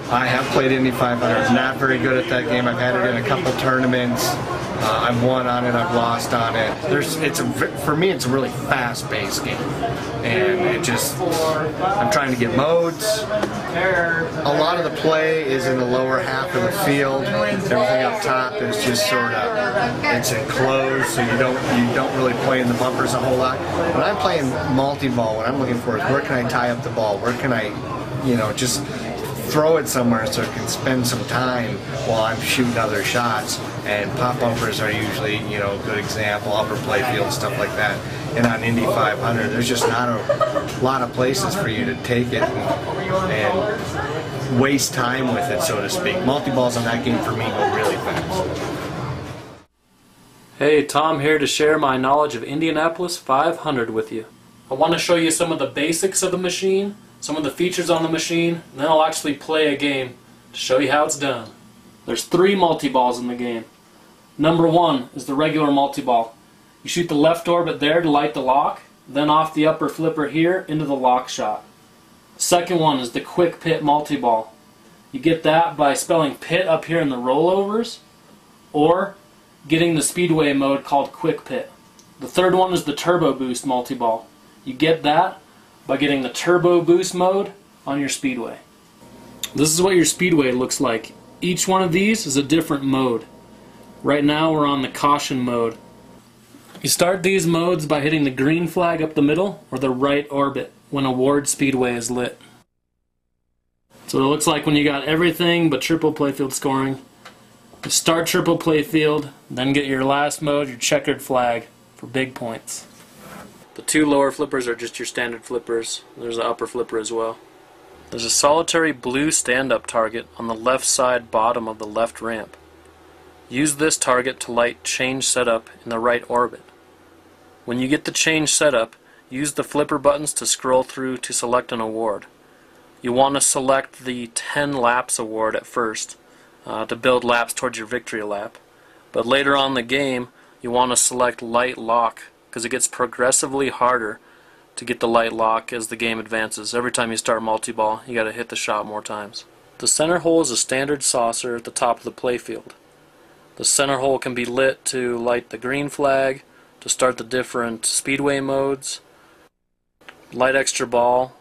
I have played Indy 500. Not very good at that game. I've had it in a couple tournaments. I've won on it. I've lost on it. For me, it's a really fast-paced game, and I'm trying to get modes. A lot of the play is in the lower half of the field. Everything up top is just sort of it's enclosed, so you don't really play in the bumpers a whole lot. When I'm playing multi-ball, what I'm looking for is where can I tie up the ball? Where can I, just throw it somewhere so it can spend some time while I'm shooting other shots. And pop bumpers are usually, a good example, upper playfield, stuff like that. And on Indy 500, there's just not a lot of places for you to take it and waste time with it, so to speak. Multi-balls on that game for me go really fast. Hey, Tom here to share my knowledge of Indianapolis 500 with you. I want to show you some of the basics of the machine, some of the features on the machine, and then I'll actually play a game to show you how it's done. There's 3 multi-balls in the game. Number 1 is the regular multi-ball. You shoot the left orbit there to light the lock, then off the upper flipper here into the lock shot. Second one is the quick pit multi-ball. You get that by spelling pit up here in the rollovers, or getting the speedway mode called quick pit. The third one is the turbo boost multi-ball. You get that by getting the turbo boost mode on your speedway. This is what your speedway looks like. Each one of these is a different mode. Right now we're on the caution mode. You start these modes by hitting the green flag up the middle or the right orbit when award speedway is lit. So it looks like when you got everything but triple playfield scoring. You start triple playfield, then get your last mode, your checkered flag, for big points. The 2 lower flippers are just your standard flippers. There's an upper flipper as well. There's a solitary blue stand-up target on the left side bottom of the left ramp. Use this target to light change setup in the right orbit. When you get the change setup, use the flipper buttons to scroll through to select an award. You want to select the 10 laps award at first to build laps towards your victory lap. But later on in the game, you want to select light lock because it gets progressively harder to get the light lock as the game advances. Every time you start multi-ball, you got to hit the shot more times. The center hole is a standard saucer at the top of the playfield. The center hole can be lit to light the green flag, to start the different speedway modes, light extra ball,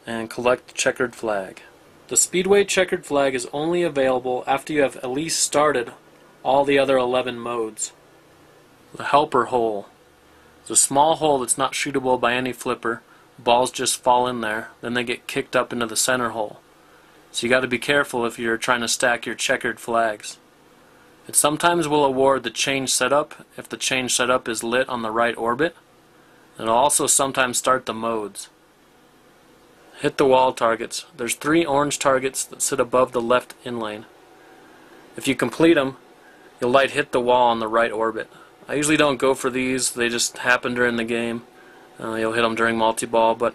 and collect the checkered flag. The speedway checkered flag is only available after you have at least started all the other 11 modes. The helper hole is a small hole that's not shootable by any flipper. Balls just fall in there, then they get kicked up into the center hole. So you got to be careful if you're trying to stack your checkered flags. It sometimes will award the change setup if the change setup is lit on the right orbit. It'll also sometimes start the modes. Hit the wall targets. There's 3 orange targets that sit above the left inlane. If you complete them, you'll light hit the wall on the right orbit. I usually don't go for these, they just happen during the game. You'll hit them during multi-ball, but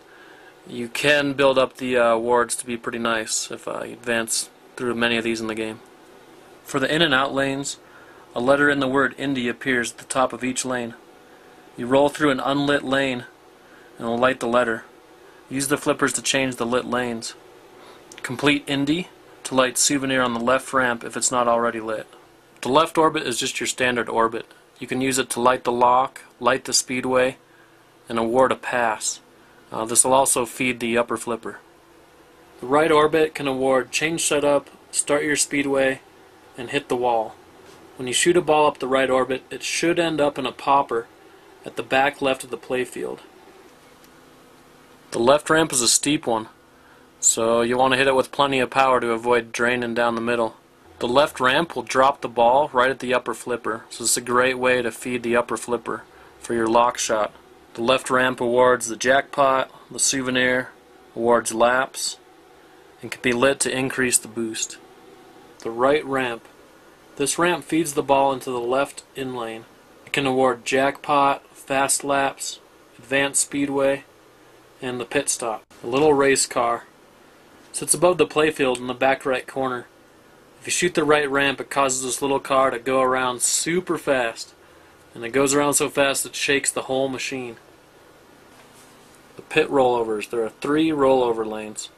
you can build up the awards to be pretty nice if you advance through many of these in the game. For the in and out lanes, a letter in the word Indy appears at the top of each lane. You roll through an unlit lane and it'll light the letter. Use the flippers to change the lit lanes. Complete Indy to light souvenir on the left ramp if it's not already lit. The left orbit is just your standard orbit. You can use it to light the lock, light the speedway, and award a pass. This will also feed the upper flipper. The right orbit can award change setup, start your speedway, and hit the wall. When you shoot a ball up the right orbit, it should end up in a popper at the back left of the playfield. The left ramp is a steep one, so you want to hit it with plenty of power to avoid draining down the middle. The left ramp will drop the ball right at the upper flipper, so it's a great way to feed the upper flipper for your lock shot. The left ramp awards the jackpot, the souvenir, awards laps, and can be lit to increase the boost. The right ramp. This ramp feeds the ball into the left in lane. It can award jackpot, fast laps, advanced speedway, and the pit stop. A little race car. Sits above the playfield in the back right corner. If you shoot the right ramp, it causes this little car to go around super fast. And it goes around so fast it shakes the whole machine. The pit rollovers. There are 3 rollover lanes.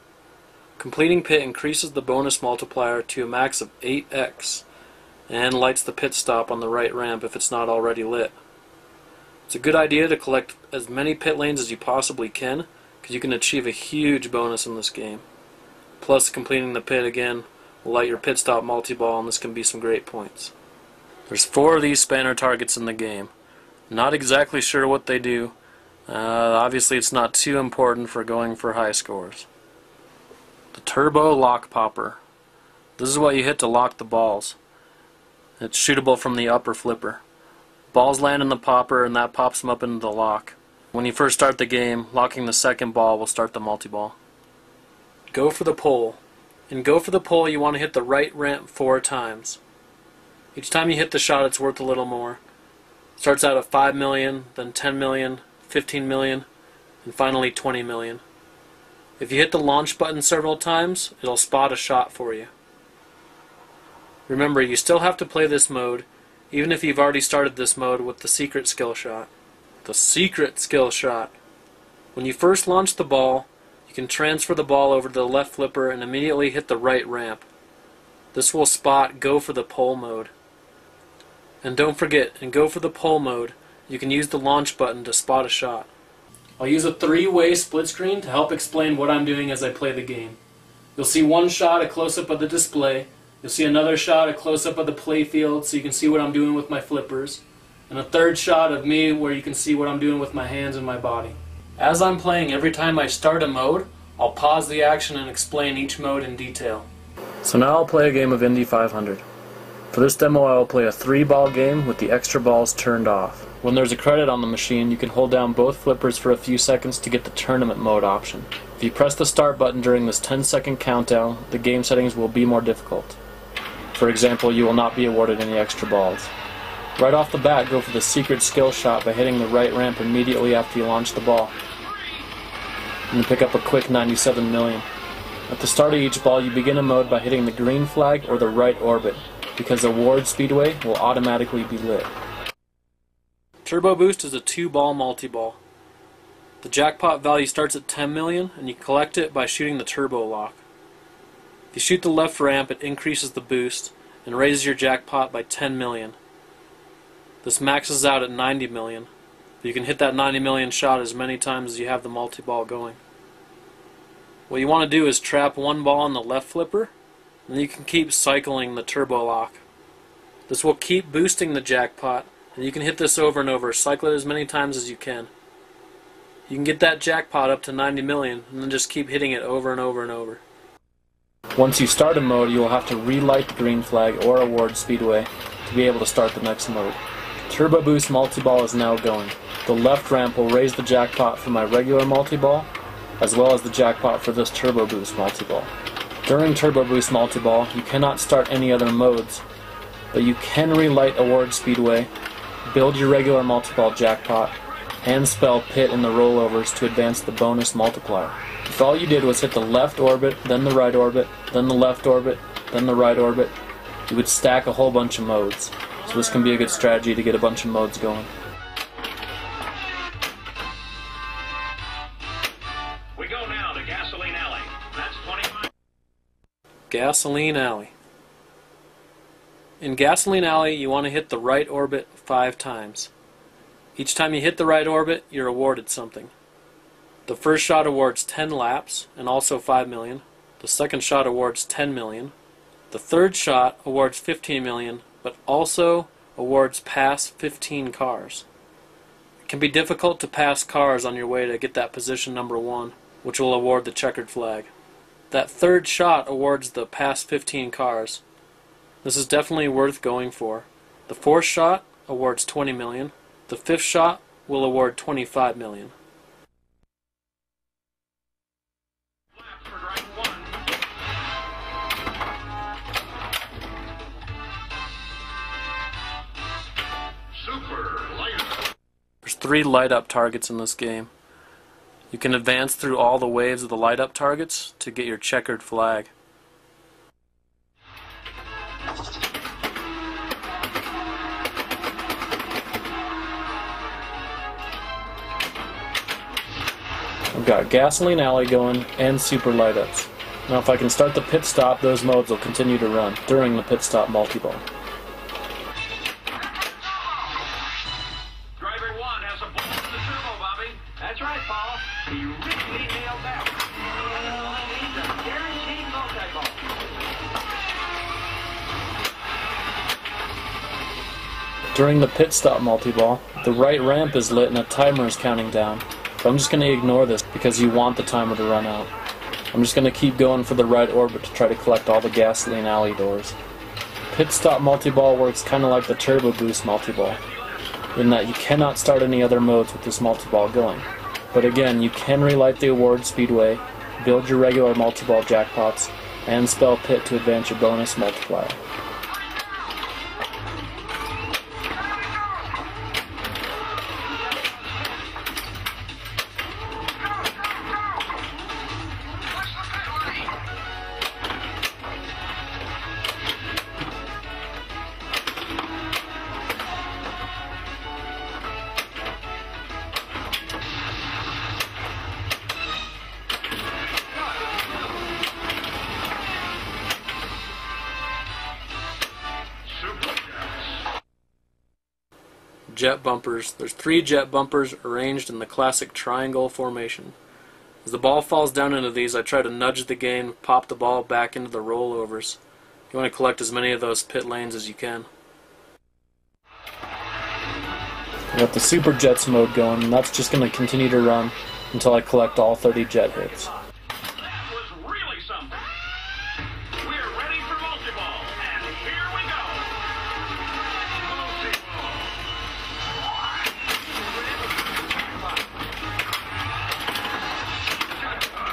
Completing pit increases the bonus multiplier to a max of 8x and lights the pit stop on the right ramp if it's not already lit. It's a good idea to collect as many pit lanes as you possibly can, because you can achieve a huge bonus in this game. Plus, completing the pit again will light your pit stop multi-ball, and this can be some great points. There's 4 of these spanner targets in the game. Not exactly sure what they do. Obviously it's not too important for going for high scores. The Turbo Lock Popper. This is what you hit to lock the balls. It's shootable from the upper flipper. Balls land in the popper and that pops them up into the lock. When you first start the game, locking the second ball will start the multi-ball. Go for the pole. In Go for the Pole, you want to hit the right ramp 4 times. Each time you hit the shot, it's worth a little more. It starts out at 5 million, then 10 million, 15 million, and finally 20 million. If you hit the launch button several times, it'll spot a shot for you. Remember, you still have to play this mode, even if you've already started this mode with the secret skill shot. The secret skill shot. When you first launch the ball, you can transfer the ball over to the left flipper and immediately hit the right ramp. This will spot Go for the Pole mode. And don't forget, in Go for the Pole mode, you can use the launch button to spot a shot. I'll use a 3-way split screen to help explain what I'm doing as I play the game. You'll see one shot, a close-up of the display. You'll see another shot, a close-up of the play field, so you can see what I'm doing with my flippers. And a third shot of me where you can see what I'm doing with my hands and my body. As I'm playing, every time I start a mode, I'll pause the action and explain each mode in detail. So now I'll play a game of Indy 500. For this demo I will play a 3-ball game with the extra balls turned off. When there's a credit on the machine, you can hold down both flippers for a few seconds to get the tournament mode option. If you press the start button during this 10-second countdown, the game settings will be more difficult. For example, you will not be awarded any extra balls. Right off the bat, go for the secret skill shot by hitting the right ramp immediately after you launch the ball. And pick up a quick 97 million. At the start of each ball, you begin a mode by hitting the green flag or the right orbit, because Award Speedway will automatically be lit. Turbo Boost is a 2-ball multi-ball. The jackpot value starts at 10 million, and you collect it by shooting the turbo lock. If you shoot the left ramp, it increases the boost and raises your jackpot by 10 million. This maxes out at 90 million. You can hit that 90 million shot as many times as you have the multi-ball going. What you want to do is trap one ball on the left flipper, and you can keep cycling the turbo lock. This will keep boosting the jackpot, and you can hit this over and over. Cycle it as many times as you can. You can get that jackpot up to 90 million, and then just keep hitting it over and over and over. Once you start a mode, you will have to relight the green flag or Award Speedway to be able to start the next mode. Turbo Boost multi-ball is now going. The left ramp will raise the jackpot for my regular multi-ball, as well as the jackpot for this Turbo Boost multi-ball. During Turbo Boost multi-ball, you cannot start any other modes, but you can relight Award Speedway, build your regular multi-ball jackpot, and spell pit in the rollovers to advance the bonus multiplier. If all you did was hit the left orbit, then the right orbit, then the left orbit, then the right orbit, you would stack a whole bunch of modes. So this can be a good strategy to get a bunch of modes going. We go now to Gasoline Alley. That's 25. Gasoline Alley. In Gasoline Alley, you want to hit the right orbit 5 times. Each time you hit the right orbit, you're awarded something. The first shot awards 10 laps, and also 5 million. The second shot awards 10 million. The third shot awards 15 million, but also awards past 15 cars. It can be difficult to pass cars on your way to get that position number 1, which will award the checkered flag. That third shot awards the past 15 cars. This is definitely worth going for. The fourth shot awards 20 million. The fifth shot will award 25 million. There's 3 light-up targets in this game. You can advance through all the waves of the light-up targets to get your checkered flag. I've got Gasoline Alley going and super light-ups. Now if I can start the pit stop, those modes will continue to run during the pit stop multi-ball. Driver 1 has a ball in the turbo, Bobby. That's right, Paul. He really nailed that. He's a guaranteed multi-ball. During the pit stop multi-ball, the right ramp is lit and a timer is counting down. But I'm just going to ignore this because you want the timer to run out. I'm just going to keep going for the right orbit to try to collect all the gasoline alley doors. Pit stop multi-ball works kind of like the turbo boost multi-ball, in that you cannot start any other modes with this multi-ball going. But again, you can relight the award speedway, build your regular multi-ball jackpots, and spell pit to advance your bonus multiplier. Jet bumpers. There's 3 jet bumpers arranged in the classic triangle formation. As the ball falls down into these, I try to nudge the game, pop the ball back into the rollovers. You want to collect as many of those pit lanes as you can. I got the Super Jets mode going, and that's just going to continue to run until I collect all 30 jet hits. That was really something. We're ready for multi-ball, and here we go. Multi-ball. That's one.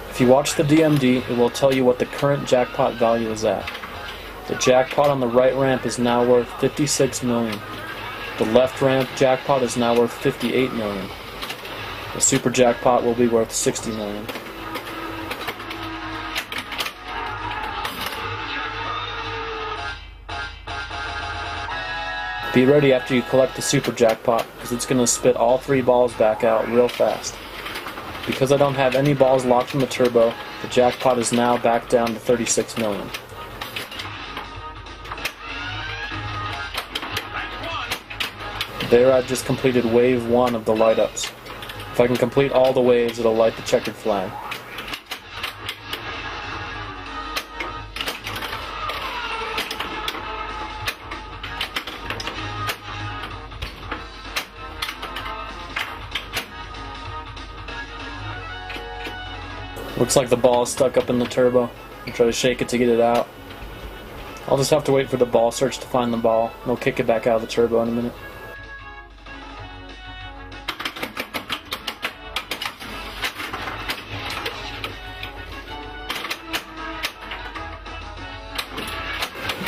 If you watch the DMD, it will tell you what the current jackpot value is at. The jackpot on the right ramp is now worth 56 million. The left ramp jackpot is now worth 58 million. The super jackpot will be worth 60 million. Be ready after you collect the super jackpot, because it's going to spit all 3 balls back out real fast. Because I don't have any balls locked in the turbo, the jackpot is now back down to 36 million. There I've just completed wave 1 of the light-ups. If I can complete all the waves, it'll light the checkered flag. Looks like the ball is stuck up in the turbo. I'll try to shake it to get it out. I'll just have to wait for the ball search to find the ball, and we'll kick it back out of the turbo in a minute.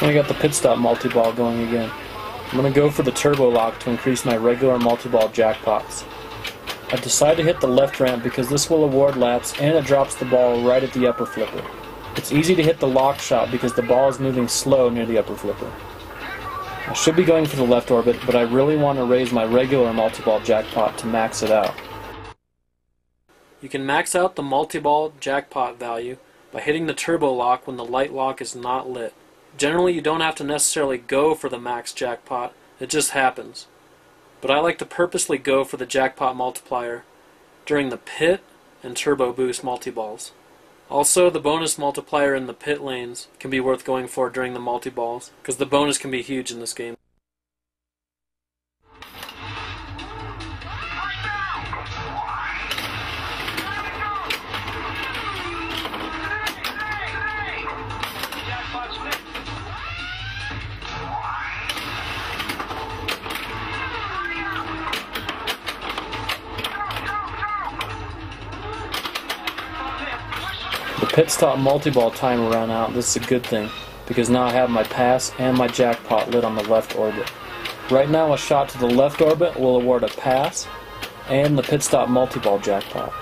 I got the pit stop multi-ball going again. I'm going to go for the turbo lock to increase my regular multi-ball jackpots. I decide to hit the left ramp because this will award laps and it drops the ball right at the upper flipper. It's easy to hit the lock shot because the ball is moving slow near the upper flipper. I should be going for the left orbit, but I really want to raise my regular multi-ball jackpot to max it out. You can max out the multi-ball jackpot value by hitting the turbo lock when the light lock is not lit. Generally, you don't have to necessarily go for the max jackpot, it just happens. But I like to purposely go for the jackpot multiplier during the pit and turbo boost multi-balls. Also, the bonus multiplier in the pit lanes can be worth going for during the multi-balls, because the bonus can be huge in this game. The pit stop multi-ball timer ran out. This is a good thing, because now I have my pass and my jackpot lit on the left orbit. Right now a shot to the left orbit will award a pass and the pit stop multi-ball jackpot.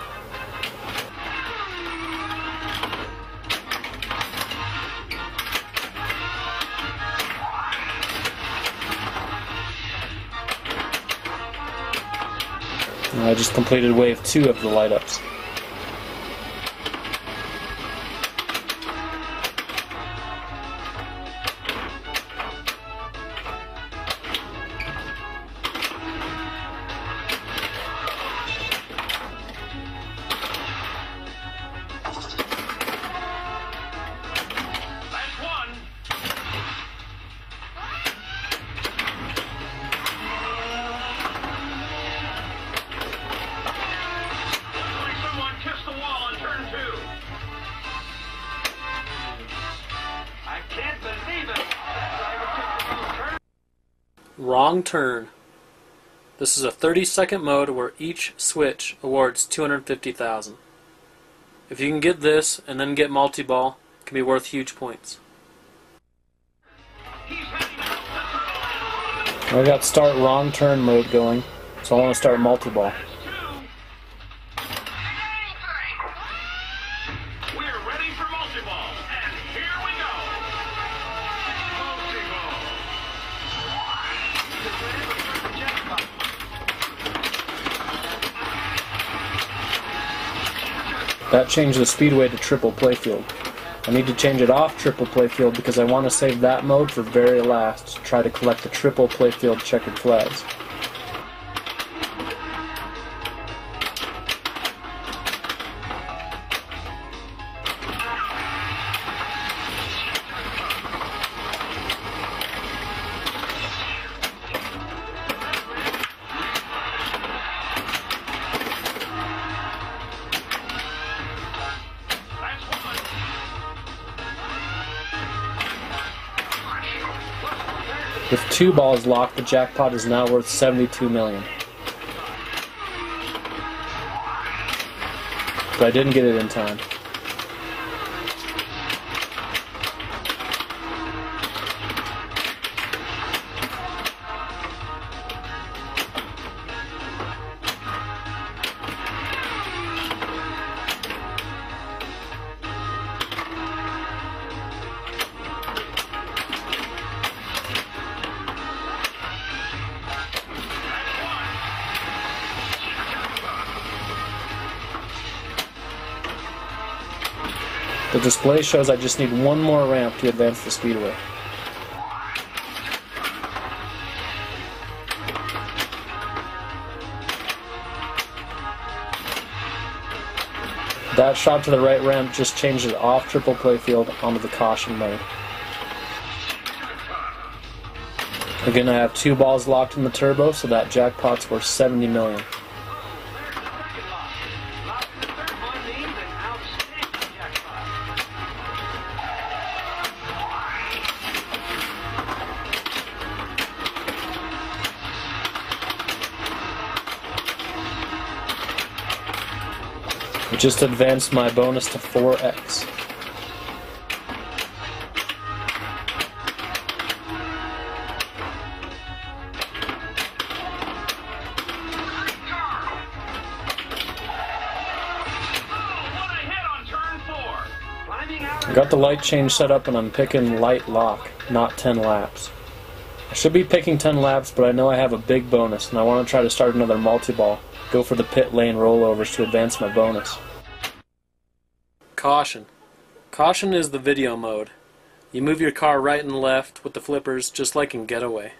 And I just completed wave 2 of the light-ups. Wrong turn. This is a 30-second mode where each switch awards 250,000. If you can get this and then get multi-ball, it can be worth huge points. I got start wrong turn mode going, so I want to start multi-ball. That changed the speedway to triple playfield. I need to change it off triple playfield because I want to save that mode for very last to try to collect the triple playfield checkered flags. With 2 balls locked, the jackpot is now worth 72 million. But I didn't get it in time. The display shows I just need one more ramp to advance the speedway. That shot to the right ramp just changed it off triple playfield onto the caution mode. Again, I have 2 balls locked in the turbo, so that jackpot's worth 70 million. It just advanced my bonus to 4x. I got the light change set up and I'm picking light lock, not 10 laps. I should be picking 10 laps, but I know I have a big bonus and I want to try to start another multi-ball go for the pit lane rollovers to advance my bonus. Caution. Caution is the video mode. You move your car right and left with the flippers just like in Getaway.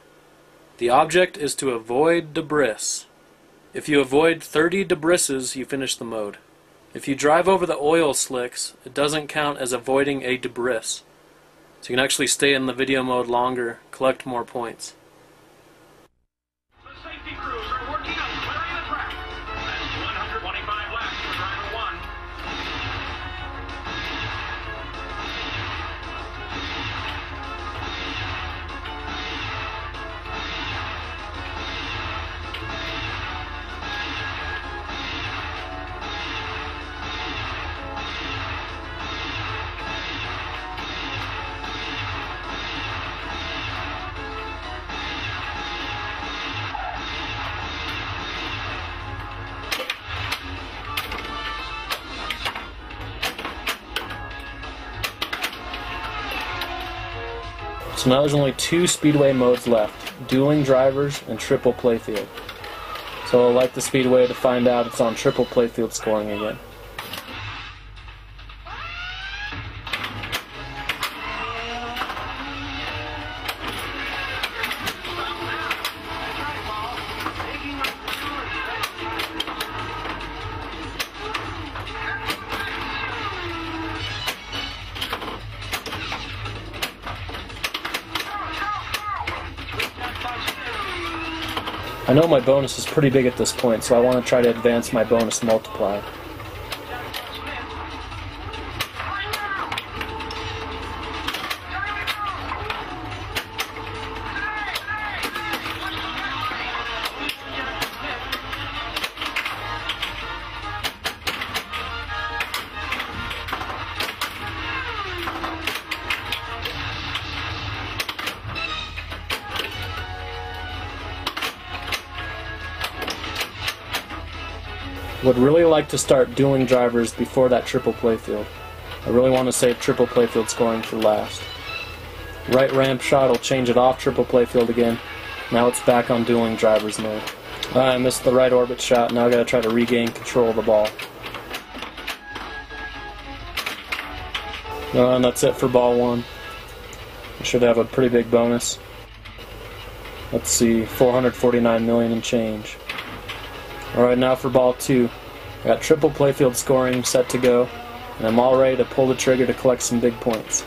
The object is to avoid debris. If you avoid 30 debrises, you finish the mode. If you drive over the oil slicks, it doesn't count as avoiding a debris. So you can actually stay in the video mode longer, collect more points. The safety crews are working on clearing the track. That's 125 laps for driver one. So now there's only 2 speedway modes left, dueling drivers and triple playfield. So I'll light the speedway to find out it's on triple playfield scoring again. I know my bonus is pretty big at this point, so I want to try to advance my bonus multiplier. Would really like to start dueling drivers before that triple playfield. I really want to save triple playfield scoring for last. Right ramp shot will change it off triple playfield again. Now it's back on dueling drivers mode. I missed the right orbit shot, now I gotta try to regain control of the ball. And that's it for ball 1. I should have a pretty big bonus. Let's see, 449 million and change. Alright, now for ball 2. I got triple playfield scoring set to go, and I'm all ready to pull the trigger to collect some big points.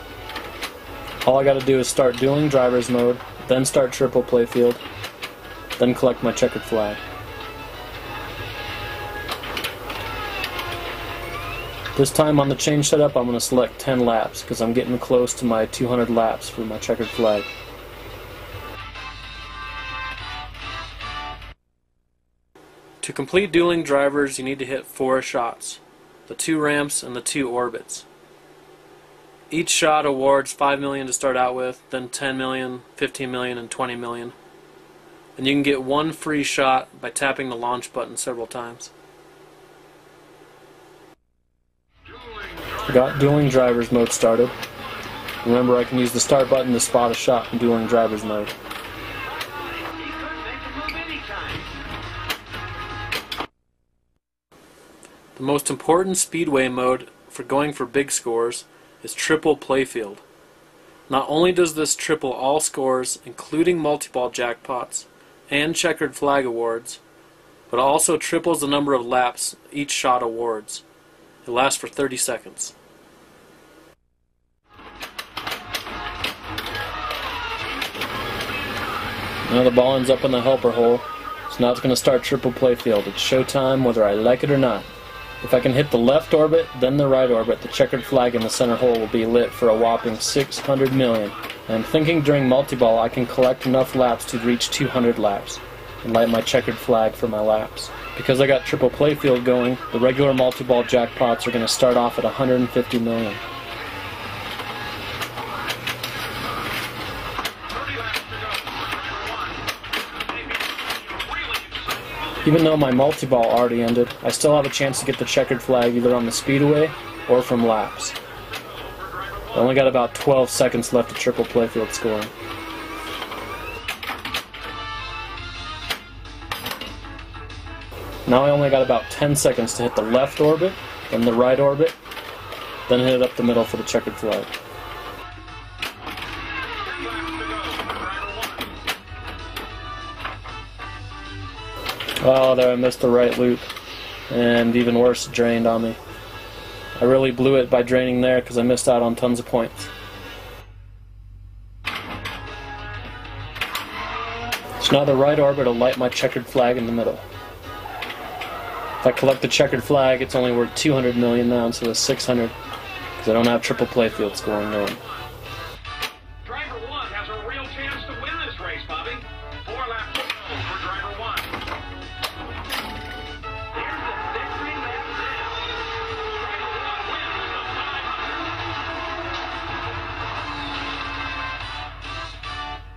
All I gotta do is start dueling drivers mode, then start triple playfield, then collect my checkered flag. This time on the change setup I'm going to select 10 laps because I'm getting close to my 200 laps for my checkered flag. To complete dueling drivers, you need to hit 4 shots, the 2 ramps and the 2 orbits. Each shot awards 5 million to start out with, then 10 million, 15 million, and 20 million. And you can get 1 free shot by tapping the launch button several times. I got dueling drivers mode started. Remember, I can use the start button to spot a shot in dueling drivers mode. The most important speedway mode for going for big scores is triple playfield. Not only does this triple all scores, including multi-ball jackpots and checkered flag awards, but also triples the number of laps each shot awards. It lasts for 30 seconds. Now the ball ends up in the helper hole, so now it's going to start triple playfield. It's showtime whether I like it or not. If I can hit the left orbit, then the right orbit, the checkered flag in the center hole will be lit for a whopping 600 million. And I'm thinking during multi-ball I can collect enough laps to reach 200 laps and light my checkered flag for my laps. Because I got triple playfield going, the regular multi-ball jackpots are going to start off at 150 million. Even though my multi-ball already ended, I still have a chance to get the checkered flag either on the speedway or from laps. I only got about 12 seconds left of triple playfield scoring. Now I only got about 10 seconds to hit the left orbit, then the right orbit, then hit it up the middle for the checkered flag. Oh, there I missed the right loop, and even worse, it drained on me. I really blew it by draining there because I missed out on tons of points. So now the right orbit will light my checkered flag in the middle. If I collect the checkered flag, it's only worth 200 million now instead of 600 because I don't have triple playfield scoring going. Driver 1 has a real chance to win this race, Bobby. 4 laps to go for driver 1. Here's the victory lap now. Driver 1 wins the 500.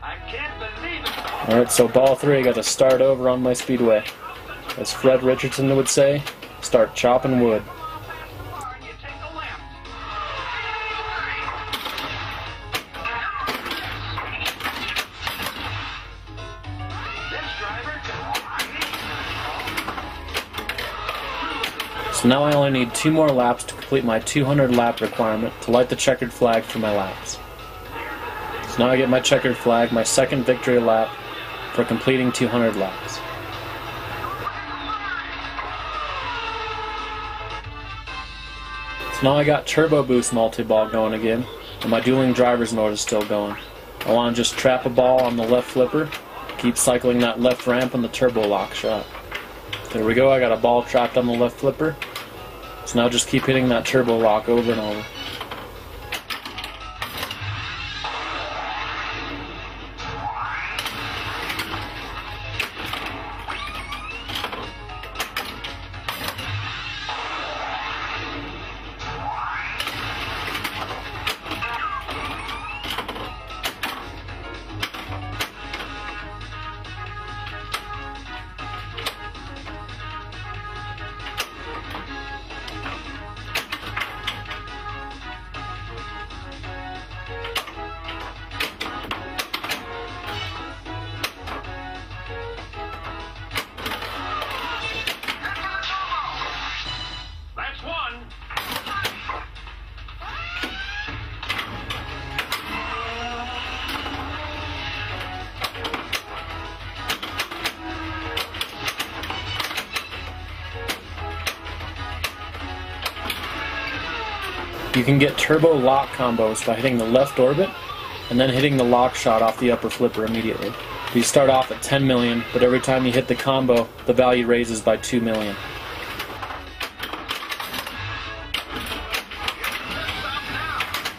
I can't believe it. Alright, so ball 3, I got to start over on my speedway. As Fred Richardson would say, start chopping wood. And you take the left. This driver So now I only need 2 more laps to complete my 200 lap requirement to light the checkered flag for my laps. So now I get my checkered flag, my second victory lap for completing 200 laps. So now I got Turbo Boost multi-ball going again, and my dueling driver's mode is still going. I want to just trap a ball on the left flipper, keep cycling that left ramp on the turbo lock shot. There we go, I got a ball trapped on the left flipper. So now just keep hitting that turbo lock over and over. That's 1. You can get turbo lock combos by hitting the left orbit and then hitting the lock shot off the upper flipper immediately. You start off at 10 million, but every time you hit the combo, the value raises by 2 million.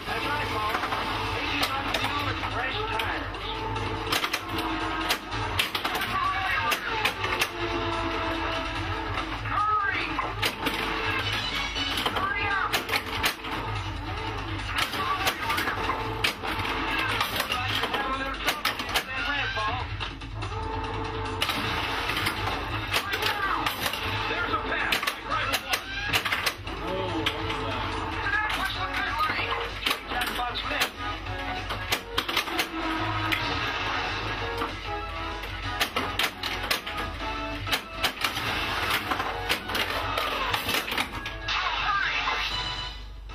That's right, Paul. 80 bucks new with fresh tires. Hurry! Hurry up! There's a pass. Driver 1. Jackpot Smith.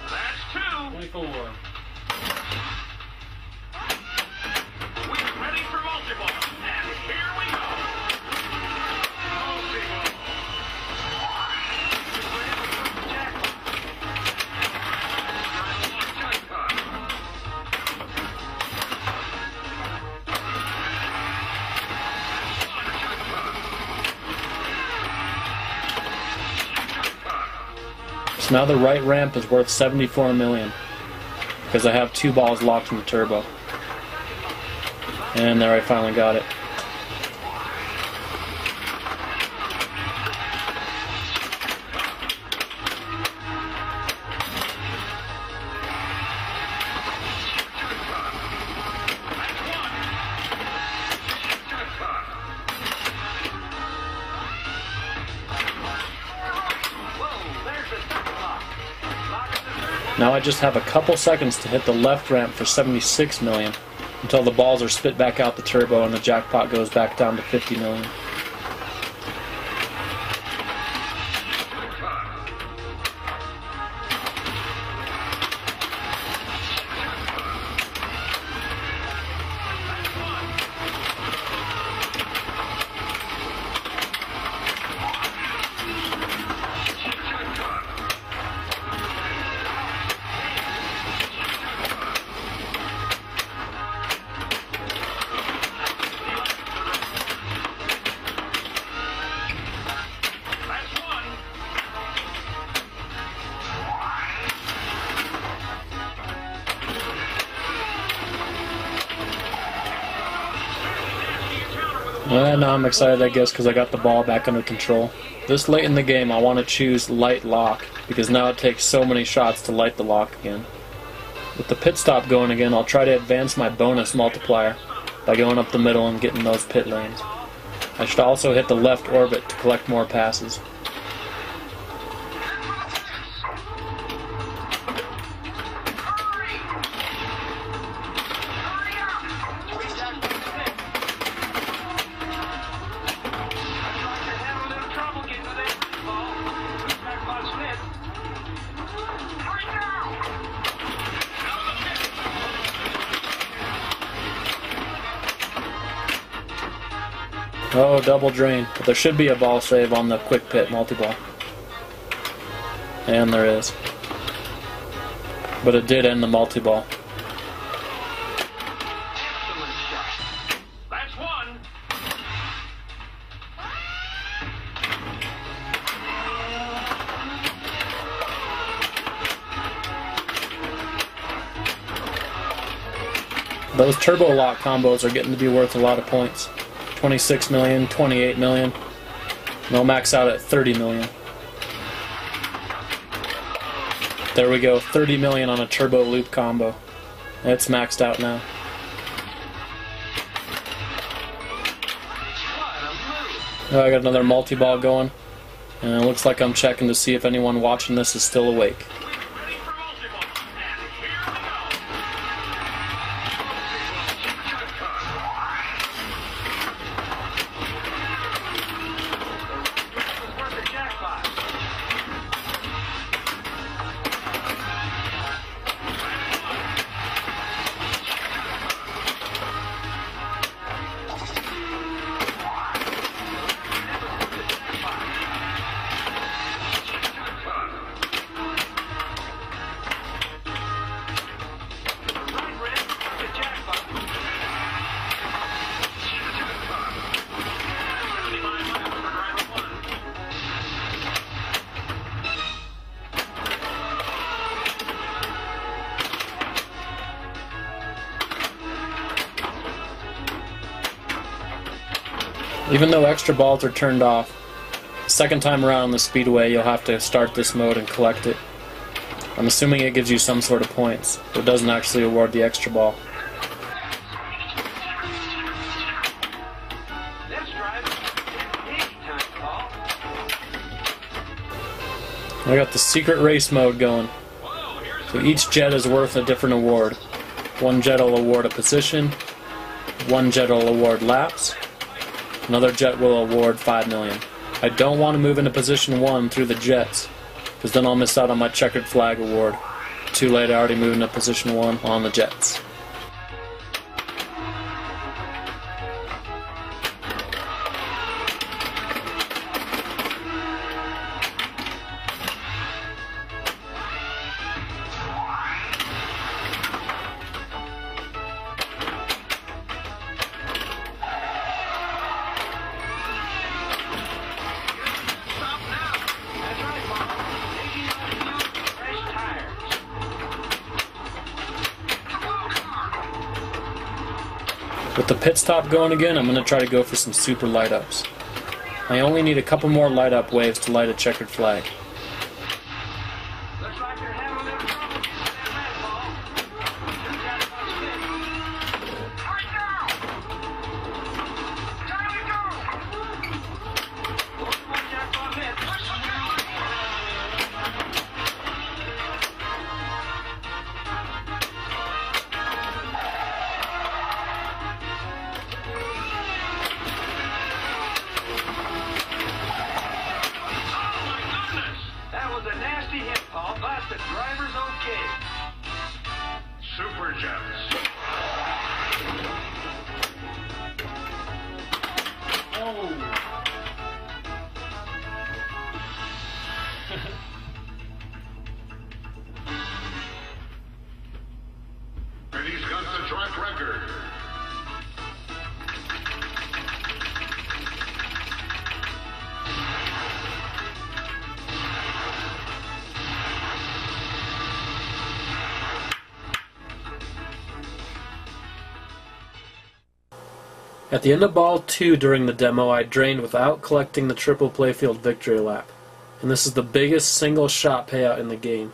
That's 2. 24. We're ready for multi-ball. And here we go. Multi-ball. So now the right ramp is worth 74 million because I have 2 balls locked in the turbo. And there, I finally got it. Now I just have a couple seconds to hit the left ramp for 76 million until the balls are spit back out the turbo and the jackpot goes back down to 50 million. Well, now I'm excited, I guess, because I got the ball back under control. This late in the game, I want to choose light lock, because now it takes so many shots to light the lock again. With the pit stop going again, I'll try to advance my bonus multiplier by going up the middle and getting those pit lanes. I should also hit the left orbit to collect more passes. Oh, double drain. But there should be a ball save on the quick pit multi-ball. And there is. But it did end the multi-ball. That's one. Those turbo lock combos are getting to be worth a lot of points. 26 million, 28 million. They'll max out at 30 million. There we go, 30 million on a turbo loop combo. It's maxed out now. Oh, I got another multi-ball going. And it looks like I'm checking to see if anyone watching this is still awake. Even though extra balls are turned off, the second time around on the speedway you'll have to start this mode and collect it. I'm assuming it gives you some sort of points, but it doesn't actually award the extra ball. I got the secret race mode going. So each jet is worth a different award. One jet will award a position, one jet will award laps, another jet will award 5 million. I don't want to move into position 1 through the jets, because then I'll miss out on my checkered flag award. Too late, I already moved into position 1 on the jets. With the pit stop going again, I'm going to try to go for some super light ups. I only need a couple more light up waves to light a checkered flag. Looks like you're having a little trouble getting that red ball. You got about spin. Right now! Time to go! Come on, jackpot hit. That was a nasty hit, Paul, but the driver's okay. Super Jets. Oh. And he's got the track record. At the end of ball 2 during the demo, I drained without collecting the triple playfield victory lap, and this is the biggest single shot payout in the game.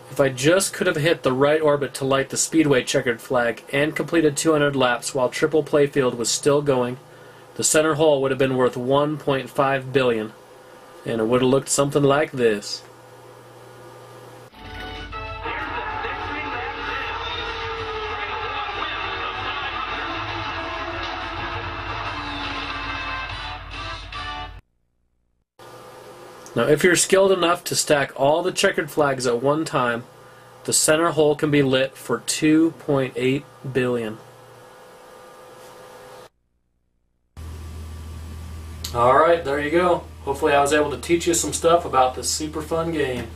If I just could have hit the right orbit to light the speedway checkered flag and completed 200 laps while triple playfield was still going, the center hole would have been worth $1.5 billion, and it would have looked something like this. Now, if you're skilled enough to stack all the checkered flags at one time, the center hole can be lit for $2.8 billion. Alright, there you go. Hopefully I was able to teach you some stuff about this super fun game.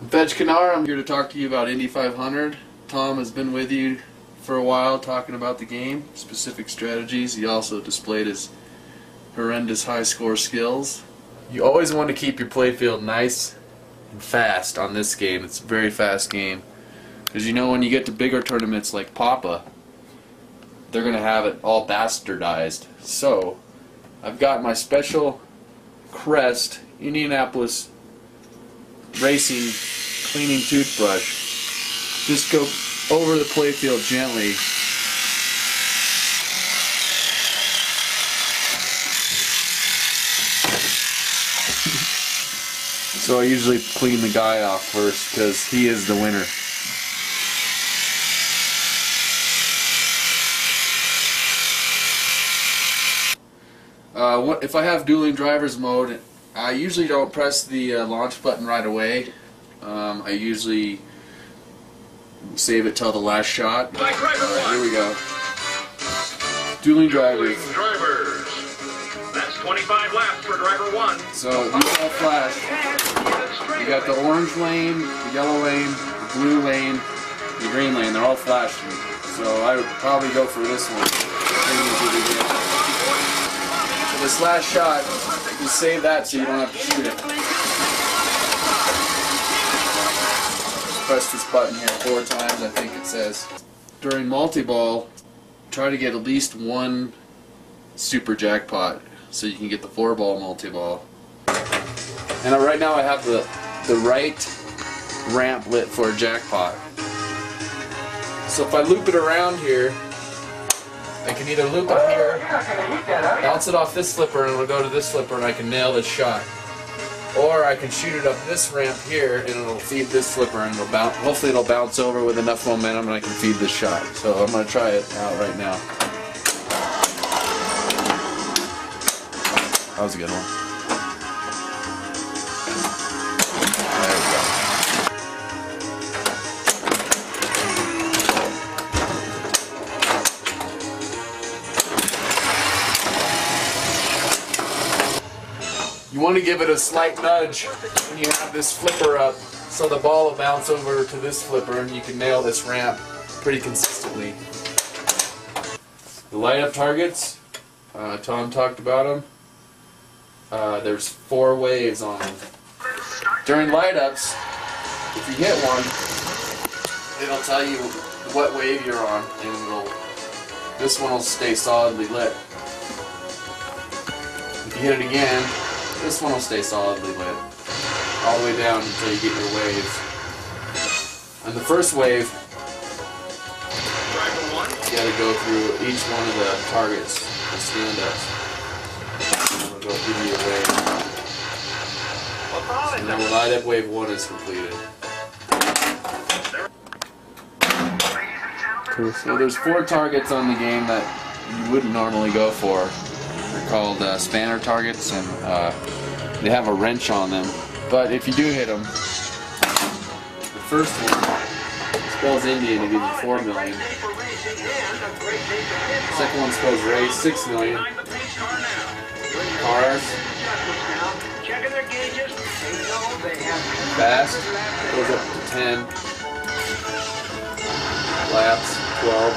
Veg Kanar, I'm here to talk to you about Indy 500. Tom has been with you for a while talking about the game, specific strategies. He also displayed his horrendous high score skills. You always want to keep your playfield nice and fast on this game. It's a very fast game. Because you know when you get to bigger tournaments like Papa, they're going to have it all bastardized. So, I've got my special Crest Indianapolis racing cleaning toothbrush. Just go over the playfield gently. So I usually clean the guy off first because he is the winner. If I have dueling drivers mode, I usually don't press the launch button right away. I usually save it till the last shot. Here we go. Dueling drivers. That's 25 laps for driver 1. So these all flash. You got the orange lane, the yellow lane, the blue lane, the green lane. They're all flashing. So I would probably go for this one. So this last shot, you save that so you don't have to shoot it. Press this button here 4 times, I think it says. During multi-ball, try to get at least one super jackpot so you can get the 4-ball multi-ball. And right now I have the right ramp lit for a jackpot. So if I loop it around here, I can either loop it here, bounce it off this slipper and it'll go to this slipper and I can nail this shot. Or I can shoot it up this ramp here and it'll feed this slipper and it'll bounce. Hopefully it'll bounce over with enough momentum and I can feed this shot. So I'm going to try it out right now. That was a good one. There we go. You want to give it a slight nudge when you have this flipper up so the ball will bounce over to this flipper and you can nail this ramp pretty consistently. The light up targets, Tom talked about them. There's 4 waves on them. During light ups, if you hit one, it'll tell you what wave you're on and this one will stay solidly lit. If you hit it again, this one will stay solidly lit all the way down until you get your waves. And the first wave, you gotta go through each one of the targets, the stand-ups. It'll go give you a wave. And then when light up wave 1 is completed. So there's 4 targets on the game that you wouldn't normally go for. They're called spanner targets, and they have a wrench on them. But if you do hit them, the first one spells Indian to give you 4 million. The second one spells race, 6 million. Cars. Fast goes up to 10. Laps, 12.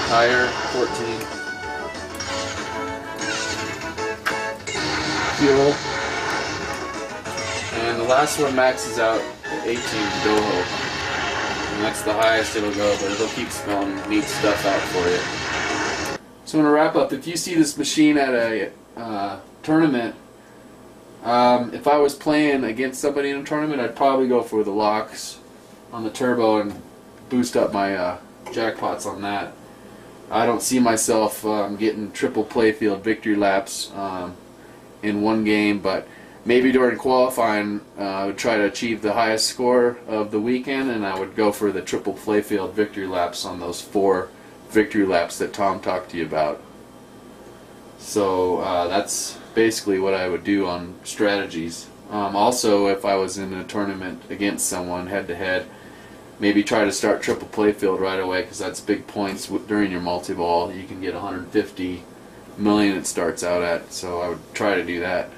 Tire, 14. Fuel. And the last one maxes out at 18, Doho. and that's the highest it'll go, but it'll keep spelling neat stuff out for you. So I'm going to wrap up. If you see this machine at a tournament, if I was playing against somebody in a tournament, I'd probably go for the locks on the turbo and boost up my jackpots on that. I don't see myself getting triple playfield victory laps in one game, but maybe during qualifying I would try to achieve the highest score of the weekend, and I would go for the triple playfield victory laps on those 4 victory laps that Tom talked to you about. So that's basically what I would do on strategies. Also, if I was in a tournament against someone head-to-head, maybe try to start triple playfield right away, because that's big points during your multi-ball. You can get 150 million it starts out at, so I would try to do that.